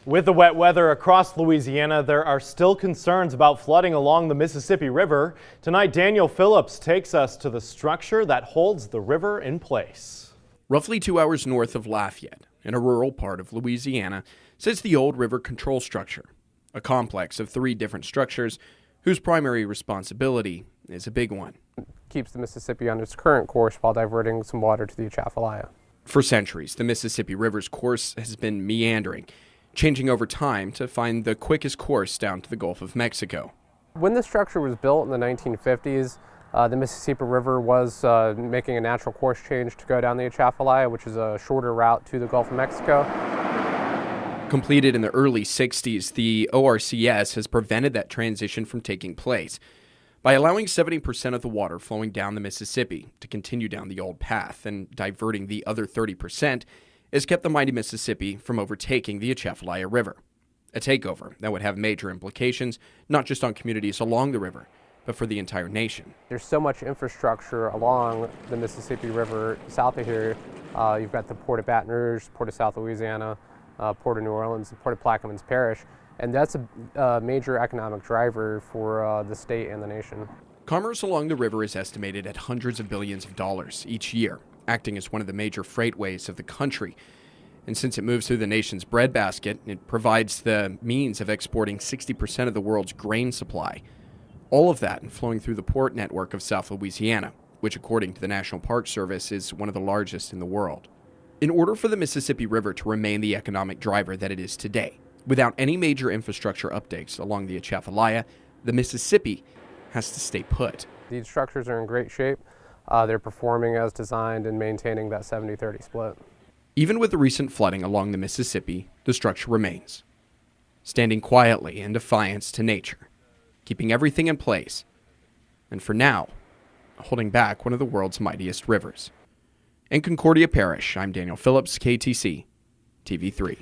With the wet weather across Louisiana, there are still concerns about flooding along the Mississippi River. Tonight, Daniel Phillips takes us to the structure that holds the river in place. Roughly 2 hours north of Lafayette, in a rural part of Louisiana, sits the old river control structure, a complex of 3 different structures whose primary responsibility is a big one. Keeps the Mississippi on its current course while diverting some water to the Atchafalaya. For centuries, the Mississippi River's course has been meandering, changing over time to find the quickest course down to the Gulf of Mexico. When the structure was built in the 1950s, the Mississippi River was making a natural course change to go down the Atchafalaya, which is a shorter route to the Gulf of Mexico. Completed in the early 60s, the ORCS has prevented that transition from taking place by allowing 70% of the water flowing down the Mississippi to continue down the old path, and diverting the other 30% has kept the mighty Mississippi from overtaking the Atchafalaya River. A takeover that would have major implications, not just on communities along the river, but for the entire nation. There's so much infrastructure along the Mississippi River south of here. You've got the Port of Baton Rouge, Port of South Louisiana, Port of New Orleans, and Port of Plaquemines Parish, and that's a major economic driver for the state and the nation. Commerce along the river is estimated at hundreds of billions of dollars each year, acting as one of the major freightways of the country. And since it moves through the nation's breadbasket, it provides the means of exporting 60% of the world's grain supply. All of that flowing through the port network of South Louisiana, which according to the National Park Service is one of the largest in the world. In order for the Mississippi River to remain the economic driver that it is today, without any major infrastructure updates along the Atchafalaya, the Mississippi has to stay put. These structures are in great shape. They're performing as designed and maintaining that 70-30 split. Even with the recent flooding along the Mississippi, the structure remains, standing quietly in defiance to nature, keeping everything in place, and for now, holding back one of the world's mightiest rivers. In Concordia Parish, I'm Daniel Phillips, KATC, TV3.